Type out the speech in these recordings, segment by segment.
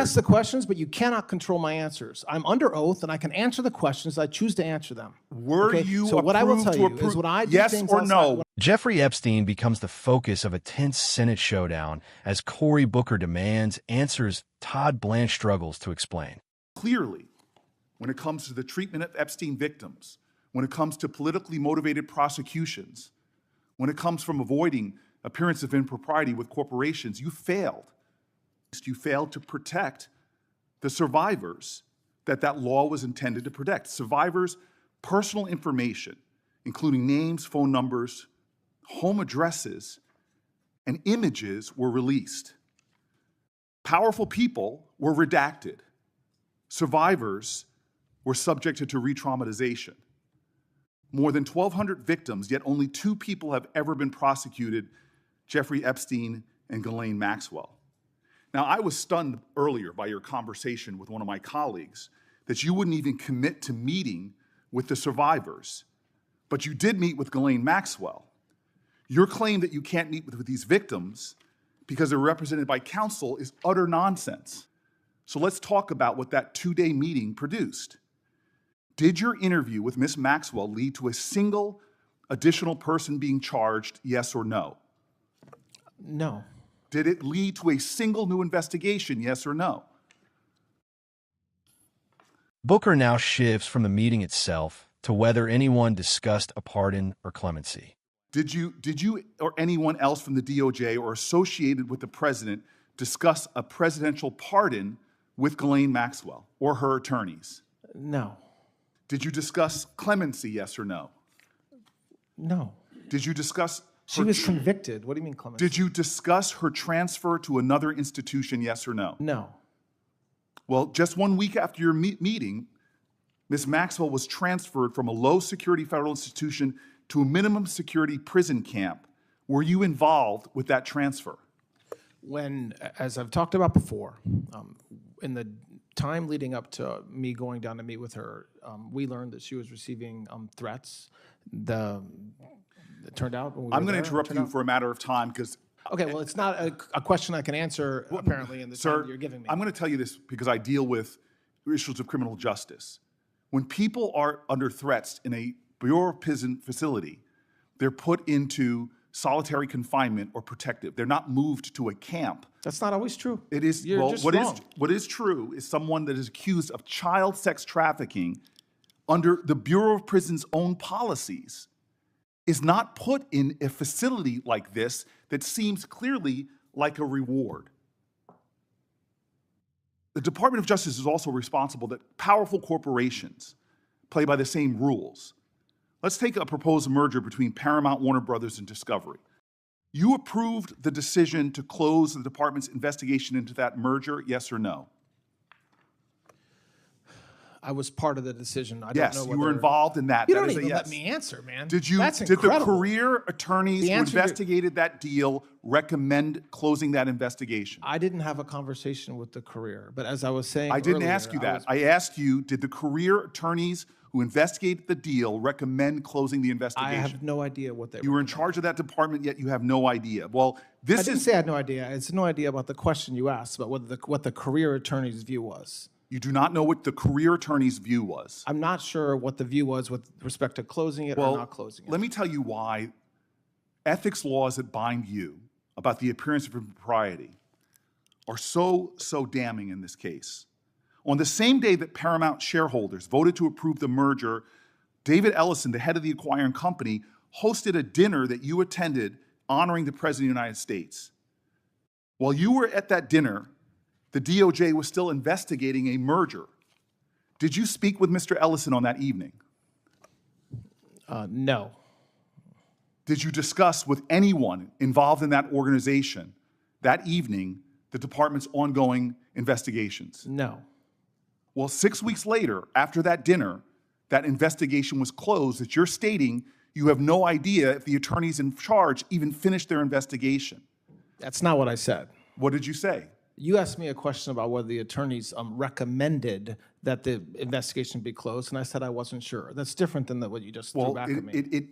ask the questions, but you cannot control my answers. I'm under oath, and I can answer the questions. I choose to answer them. Were you so what I will tell you approved is when I do yes things or outside, no? Jeffrey Epstein becomes the focus of a tense Senate showdown as Cory Booker demands answers Todd Blanche struggles to explain. Clearly, when it comes to the treatment of Epstein victims, when it comes to politically motivated prosecutions, when it comes from avoiding appearance of impropriety with corporations, you failed. You failed to protect the survivors that law was intended to protect. Survivors' personal information, including names, phone numbers, home addresses, and images were released. Powerful people were redacted. Survivors were subjected to re-traumatization. More than 1,200 victims, yet only 2 people have ever been prosecuted, Jeffrey Epstein and Ghislaine Maxwell. Now, I was stunned earlier by your conversation with one of my colleagues that you wouldn't even commit to meeting with the survivors, but you did meet with Ghislaine Maxwell. Your claim that you can't meet with these victims because they're represented by counsel is utter nonsense. So let's talk about what that 2-day meeting produced. Did your interview with Ms. Maxwell lead to a single additional person being charged, yes or no? No. Did it lead to a single new investigation, yes or no? Booker now shifts from the meeting itself to whether anyone discussed a pardon or clemency. Did you or anyone else from the DOJ or associated with the president discuss a presidential pardon with Ghislaine Maxwell or her attorneys? No. Did you discuss clemency, yes or no? No. Did you discuss She was convicted. What do you mean clemency? Did you discuss her transfer to another institution, yes or no? No. Well, just 1 week after your meeting, Ms. Maxwell was transferred from a low-security federal institution to a minimum security prison camp. Were you involved with that transfer? When, as I've talked about before, in the time leading up to me going down to meet with her, we learned that she was receiving threats. It turned out when we were I'm going to there, interrupt you for a matter of time because... Okay, well, it's not a question I can answer, apparently, in the time you're giving me. I'm going to tell you this because I deal with issues of criminal justice. When people are under threats in a Bureau of Prison facility, they're put into solitary confinement or protective. They're not moved to a camp. That's not always true. It is. You're just wrong. What is true is someone that is accused of child sex trafficking under the Bureau of Prison's own policies is not put in a facility like this that seems clearly like a reward. The Department of Justice is also responsible that powerful corporations play by the same rules. Let's take a proposed merger between Paramount, Warner Brothers, and Discovery. You approved the decision to close the department's investigation into that merger, yes or no? I was part of the decision. I Yes, don't know you were whether- involved in that. You That don't is a even yes. let me answer, man. Did That's the incredible. career attorneys The who answer to- investigated that deal recommend closing that investigation? I didn't have a conversation with the career, but as I was saying I didn't earlier, ask you that. I asked you, did the career attorneys who investigated the deal recommend closing the I investigation? have no idea what they You were in charge of that department, yet you have no idea. Well, this I didn't is... say I had no idea. It's no idea about the question you asked about what the career attorney's view was. You do not know what the career attorney's view was. I'm not sure what the view was with respect to closing it or not closing it. Let me tell you why ethics laws that bind you about the appearance of impropriety are so damning in this case. On the same day that Paramount shareholders voted to approve the merger, David Ellison, the head of the acquiring company, hosted a dinner that you attended honoring the President of the United States. While you were at that dinner, the DOJ was still investigating a merger. Did you speak with Mr. Ellison on that evening? No. Did you discuss with anyone involved in that organization that evening the department's ongoing investigations? No. Well, 6 weeks later, after that dinner, that investigation was closed, that you're stating you have no idea if the attorneys in charge even finished their investigation. That's not what I said. What did you say? You asked me a question about whether the attorneys recommended that the investigation be closed, and I said I wasn't sure. That's different than what you just threw back at me.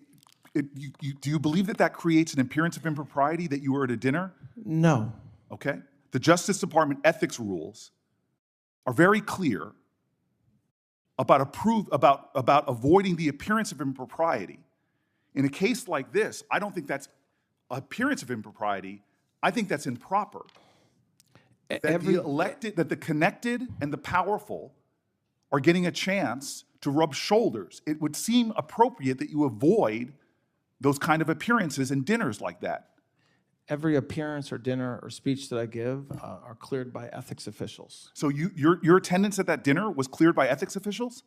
Do you believe that that creates an appearance of impropriety that you were at a dinner? No. Okay. The Justice Department ethics rules are very clear about avoiding the appearance of impropriety. In a case like this, I don't think that's appearance of impropriety. I think that's improper. That the connected and the powerful are getting a chance to rub shoulders. It would seem appropriate that you avoid those kind of appearances and dinners like that. Every appearance or dinner or speech that I give are cleared by ethics officials. So your attendance at that dinner was cleared by ethics officials?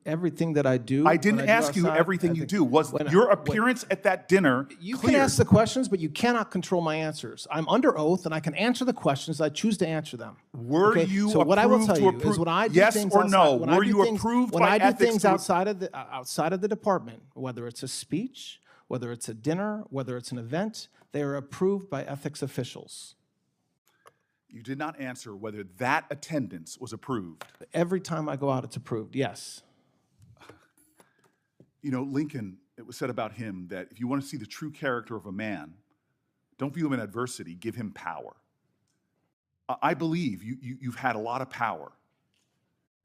Everything that I do. I didn't ask you everything you do. Was your appearance at that dinner You cleared? can ask the questions, but you cannot control my answers. I'm under oath, and I can answer the questions. I choose to answer them. Were you so what I will tell you approved is when I do yes things or outside, no? when Were I do you things, approved when by I do ethics things to- outside of the department, whether it's a speech, whether it's a dinner, whether it's an event, they are approved by ethics officials. You did not answer whether that attendance was approved. Every time I go out, it's approved. Yes. You know, Lincoln, it was said about him that if you want to see the true character of a man, don't view him in adversity, give him power. I believe you've had a lot of power.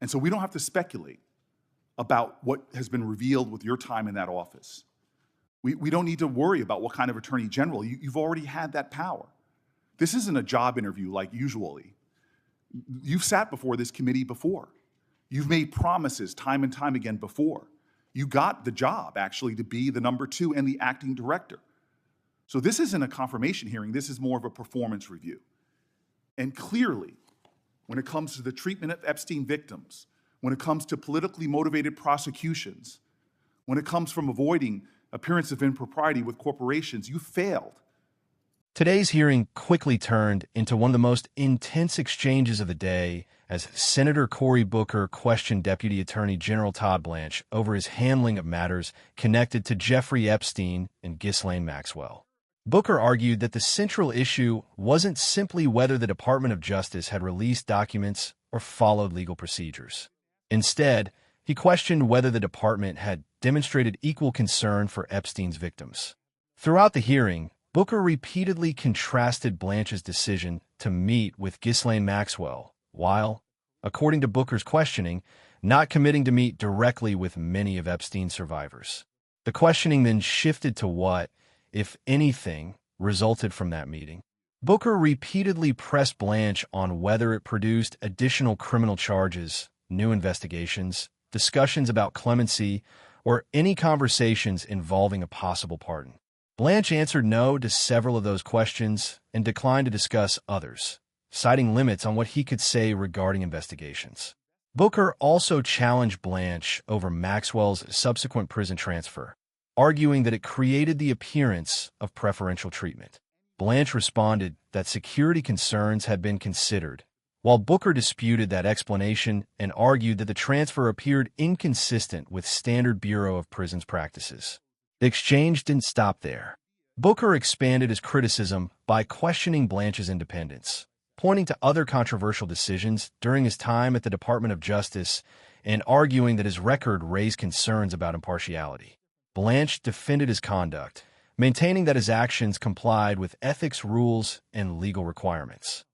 And so we don't have to speculate about what has been revealed with your time in that office. We don't need to worry about what kind of attorney general. You've already had that power. This isn't a job interview like usually. You've sat before this committee before. You've made promises time and time again before. You got the job, actually, to be the number 2 and the acting director. So this isn't a confirmation hearing. This is more of a performance review. And clearly, when it comes to the treatment of Epstein victims, when it comes to politically motivated prosecutions, when it comes from avoiding appearance of impropriety with corporations, you failed. Today's hearing quickly turned into one of the most intense exchanges of the day as Senator Cory Booker questioned Deputy Attorney General Todd Blanche over his handling of matters connected to Jeffrey Epstein and Ghislaine Maxwell. Booker argued that the central issue wasn't simply whether the Department of Justice had released documents or followed legal procedures. Instead, he questioned whether the department had demonstrated equal concern for Epstein's victims. Throughout the hearing, Booker repeatedly contrasted Blanche's decision to meet with Ghislaine Maxwell, while, according to Booker's questioning, not committing to meet directly with many of Epstein's survivors. The questioning then shifted to what, if anything, resulted from that meeting. Booker repeatedly pressed Blanche on whether it produced additional criminal charges, new investigations, discussions about clemency, or any conversations involving a possible pardon. Blanche answered no to several of those questions and declined to discuss others, citing limits on what he could say regarding investigations. Booker also challenged Blanche over Maxwell's subsequent prison transfer, arguing that it created the appearance of preferential treatment. Blanche responded that security concerns had been considered, while Booker disputed that explanation and argued that the transfer appeared inconsistent with standard Bureau of Prisons practices. The exchange didn't stop there. Booker expanded his criticism by questioning Blanche's independence, pointing to other controversial decisions during his time at the Department of Justice and arguing that his record raised concerns about impartiality. Blanche defended his conduct, maintaining that his actions complied with ethics rules and legal requirements.